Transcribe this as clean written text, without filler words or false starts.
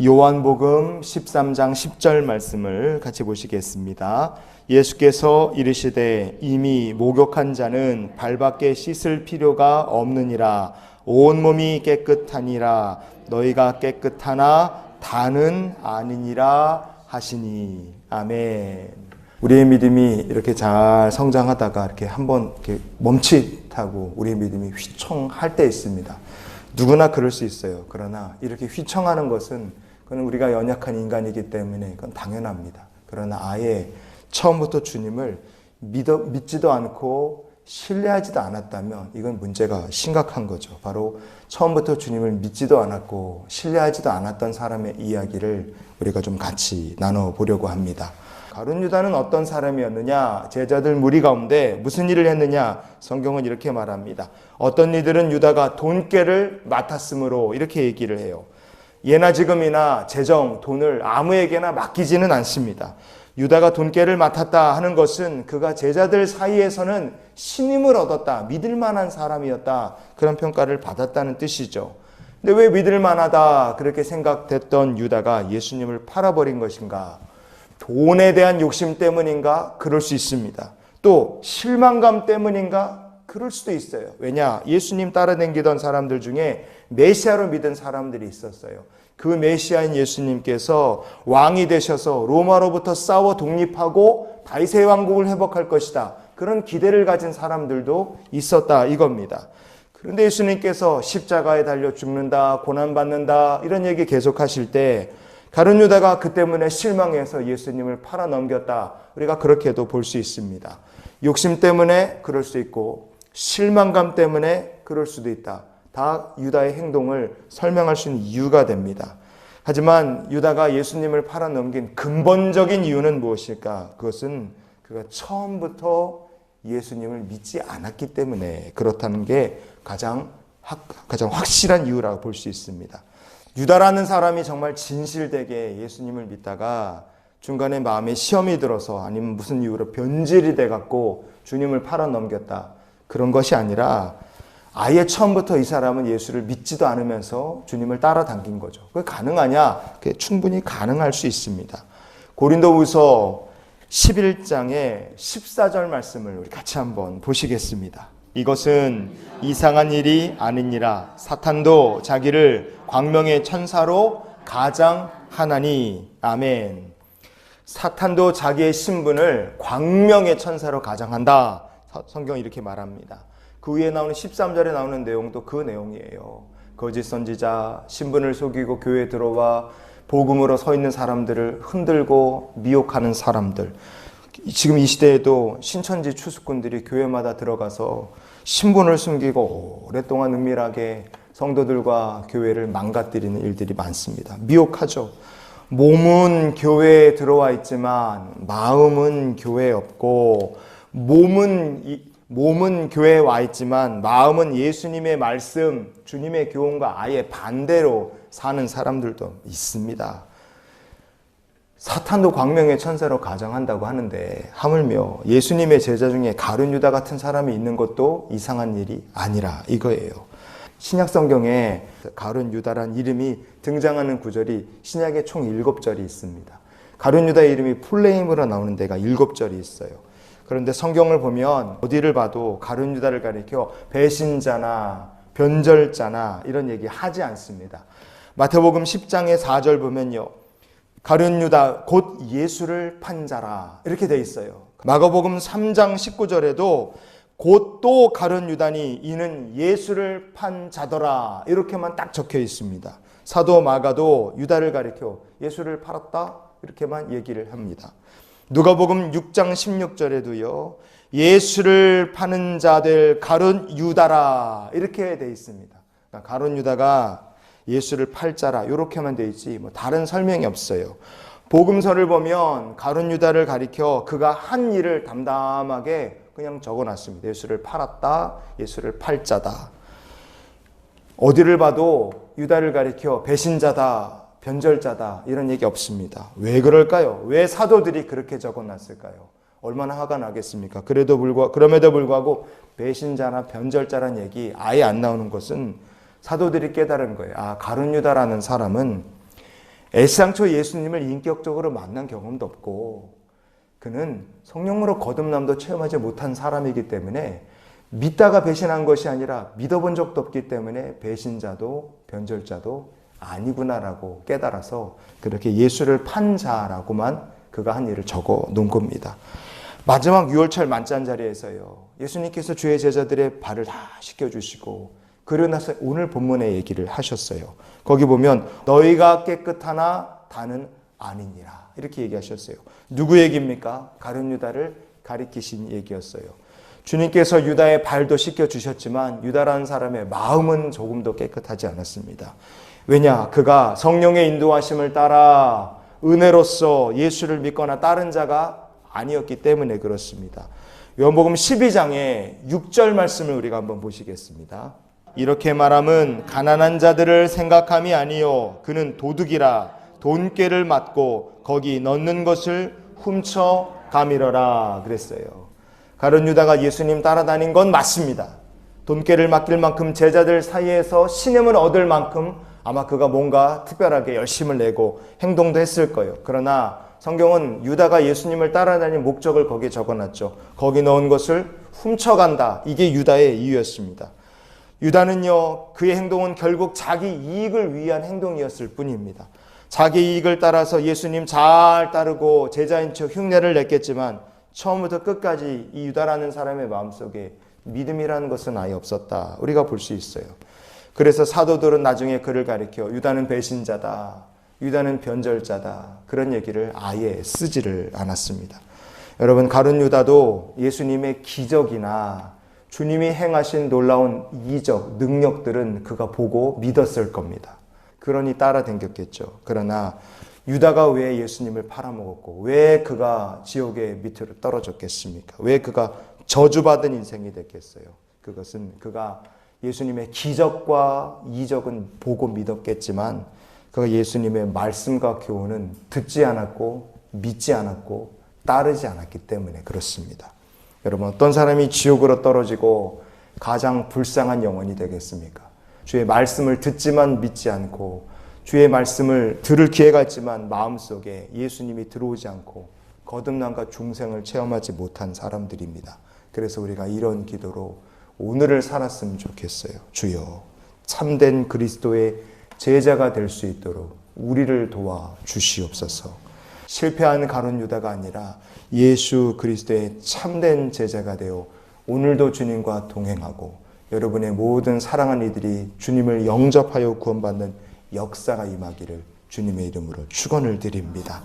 요한복음 13장 10절 말씀을 같이 보시겠습니다. 예수께서 이르시되 이미 목욕한 자는 발밖에 씻을 필요가 없느니라. 온몸이 깨끗하니라. 너희가 깨끗하나 다는 아니니라 하시니. 아멘. 우리의 믿음이 이렇게 잘 성장하다가 이렇게 한번 이렇게 멈칫하고 우리의 믿음이 휘청할 때 있습니다. 누구나 그럴 수 있어요. 그러나 이렇게 휘청하는 것은 그건 우리가 연약한 인간이기 때문에 그건 당연합니다. 그러나 아예 처음부터 주님을 믿지도 않고 신뢰하지도 않았다면 이건 문제가 심각한 거죠. 바로 처음부터 주님을 믿지도 않았고 신뢰하지도 않았던 사람의 이야기를 우리가 좀 같이 나눠보려고 합니다. 가룟 유다는 어떤 사람이었느냐? 제자들 무리 가운데 무슨 일을 했느냐? 성경은 이렇게 말합니다. 어떤 이들은 유다가 돈꾀를 맡았으므로 이렇게 얘기를 해요. 예나 지금이나 재정, 돈을 아무에게나 맡기지는 않습니다. 유다가 돈꾀를 맡았다 하는 것은 그가 제자들 사이에서는 신임을 얻었다, 믿을 만한 사람이었다, 그런 평가를 받았다는 뜻이죠. 근데 왜 믿을 만하다 그렇게 생각됐던 유다가 예수님을 팔아버린 것인가? 돈에 대한 욕심 때문인가? 그럴 수 있습니다. 또 실망감 때문인가? 그럴 수도 있어요. 왜냐? 예수님 따라다니던 사람들 중에 메시아로 믿은 사람들이 있었어요. 그 메시아인 예수님께서 왕이 되셔서 로마로부터 싸워 독립하고 다윗의 왕국을 회복할 것이다. 그런 기대를 가진 사람들도 있었다 이겁니다. 그런데 예수님께서 십자가에 달려 죽는다, 고난받는다 이런 얘기 계속하실 때 가룟 유다가 그 때문에 실망해서 예수님을 팔아넘겼다. 우리가 그렇게도 볼 수 있습니다. 욕심 때문에 그럴 수 있고 실망감 때문에 그럴 수도 있다. 다 유다의 행동을 설명할 수 있는 이유가 됩니다. 하지만 유다가 예수님을 팔아넘긴 근본적인 이유는 무엇일까? 그것은 그가 처음부터 예수님을 믿지 않았기 때문에 그렇다는 게 가장 확실한 이유라고 볼 수 있습니다. 유다라는 사람이 정말 진실되게 예수님을 믿다가 중간에 마음에 시험이 들어서 아니면 무슨 이유로 변질이 돼갖고 주님을 팔아넘겼다. 그런 것이 아니라 아예 처음부터 이 사람은 예수를 믿지도 않으면서 주님을 따라당긴 거죠. 그게 가능하냐? 그게 충분히 가능할 수 있습니다. 고린도후서 11장의 14절 말씀을 우리 같이 한번 보시겠습니다. 이것은 이상한 일이 아니니라. 사탄도 자기를 광명의 천사로 가장하나니. 아멘. 사탄도 자기의 신분을 광명의 천사로 가장한다. 성경이 이렇게 말합니다. 그 위에 나오는 13절에 나오는 내용도 그 내용이에요. 거짓 선지자, 신분을 속이고 교회에 들어와 복음으로 서 있는 사람들을 흔들고 미혹하는 사람들. 지금 이 시대에도 신천지 추수꾼들이 교회마다 들어가서 신분을 숨기고 오랫동안 은밀하게 성도들과 교회를 망가뜨리는 일들이 많습니다. 미혹하죠. 몸은 교회에 들어와 있지만 마음은 교회에 없고 몸은 교회에 와 있지만 마음은 예수님의 말씀, 주님의 교훈과 아예 반대로 사는 사람들도 있습니다. 사탄도 광명의 천사로 가장한다고 하는데 하물며 예수님의 제자 중에 가룟 유다 같은 사람이 있는 것도 이상한 일이 아니라 이거예요. 신약 성경에 가룟 유다란 이름이 등장하는 구절이 신약에 총 7절이 있습니다. 가룟 유다의 이름이 풀네임으로 나오는 데가 7절이 있어요. 그런데 성경을 보면 어디를 봐도 가룟 유다를 가리켜 배신자나 변절자나 이런 얘기 하지 않습니다. 마태복음 10장의 4절 보면요. 가룟 유다 곧 예수를 판 자라 이렇게 돼 있어요. 마가복음 3장 19절에도 곧 또 가룟 유다니 이는 예수를 판 자더라 이렇게만 딱 적혀 있습니다. 사도 마가도 유다를 가리켜 예수를 팔았다 이렇게만 얘기를 합니다. 누가복음 6장 16절에도요. 예수를 파는 자들 가룟 유다라 이렇게 돼 있습니다. 그러니까 가룟 유다가 예수를 팔 자라 이렇게만 돼 있지 뭐 다른 설명이 없어요. 복음서를 보면 가룟 유다를 가리켜 그가 한 일을 담담하게 그냥 적어놨습니다. 예수를 팔았다, 예수를 팔 자다. 어디를 봐도 유다를 가리켜 배신자다, 변절자다 이런 얘기 없습니다. 왜 그럴까요? 왜 사도들이 그렇게 적어놨을까요? 얼마나 화가 나겠습니까? 그럼에도 불구하고 배신자나 변절자란 얘기 아예 안 나오는 것은 사도들이 깨달은 거예요. 가룟 유다라는 사람은 애시당초 예수님을 인격적으로 만난 경험도 없고 그는 성령으로 거듭남도 체험하지 못한 사람이기 때문에 믿다가 배신한 것이 아니라 믿어본 적도 없기 때문에 배신자도 변절자도 아니구나라고 깨달아서 그렇게 예수를 판 자라고만 그가 한 일을 적어 놓은 겁니다. 마지막 유월절 만찬 자리에서요, 예수님께서 주의 제자들의 발을 다 씻겨주시고 그러고 나서 오늘 본문의 얘기를 하셨어요. 거기 보면 너희가 깨끗하나 다는 아니니라 이렇게 얘기하셨어요. 누구 얘기입니까? 가룟 유다를 가리키신 얘기였어요. 주님께서 유다의 발도 씻겨주셨지만 유다라는 사람의 마음은 조금도 깨끗하지 않았습니다. 왜냐? 그가 성령의 인도하심을 따라 은혜로서 예수를 믿거나 따른 자가 아니었기 때문에 그렇습니다. 요한복음 12장의 6절 말씀을 우리가 한번 보시겠습니다. 이렇게 말함은 가난한 자들을 생각함이 아니요 그는 도둑이라 돈꾀를 맞고 거기 넣는 것을 훔쳐 가밀어라 그랬어요. 가룟 유다가 예수님 따라다닌 건 맞습니다. 돈꾀를 맡길 만큼 제자들 사이에서 신임을 얻을 만큼 아마 그가 뭔가 특별하게 열심을 내고 행동도 했을 거예요. 그러나 성경은 유다가 예수님을 따라다닌 목적을 거기에 적어놨죠. 거기 넣은 것을 훔쳐간다. 이게 유다의 이유였습니다. 유다는요, 그의 행동은 결국 자기 이익을 위한 행동이었을 뿐입니다. 자기 이익을 따라서 예수님 잘 따르고 제자인 척 흉내를 냈겠지만 처음부터 끝까지 이 유다라는 사람의 마음속에 믿음이라는 것은 아예 없었다. 우리가 볼 수 있어요. 그래서 사도들은 나중에 그를 가리켜 유다는 배신자다. 유다는 변절자다. 그런 얘기를 아예 쓰지를 않았습니다. 여러분, 가룟 유다도 예수님의 기적이나 주님이 행하신 놀라운 이적, 능력들은 그가 보고 믿었을 겁니다. 그러니 따라다녔겠죠. 그러나 유다가 왜 예수님을 팔아먹었고 왜 그가 지옥의 밑으로 떨어졌겠습니까? 왜 그가 저주받은 인생이 됐겠어요? 그것은 그가 예수님의 기적과 이적은 보고 믿었겠지만 그가 예수님의 말씀과 교훈은 듣지 않았고 믿지 않았고 따르지 않았기 때문에 그렇습니다. 여러분, 어떤 사람이 지옥으로 떨어지고 가장 불쌍한 영혼이 되겠습니까? 주의 말씀을 듣지만 믿지 않고 주의 말씀을 들을 기회가 있지만 마음속에 예수님이 들어오지 않고 거듭남과 중생을 체험하지 못한 사람들입니다. 그래서 우리가 이런 기도로 오늘을 살았으면 좋겠어요. 주여, 참된 그리스도의 제자가 될 수 있도록 우리를 도와 주시옵소서. 실패한 가룟 유다가 아니라 예수 그리스도의 참된 제자가 되어 오늘도 주님과 동행하고 여러분의 모든 사랑하는 이들이 주님을 영접하여 구원받는 역사가 임하기를 주님의 이름으로 축원을 드립니다.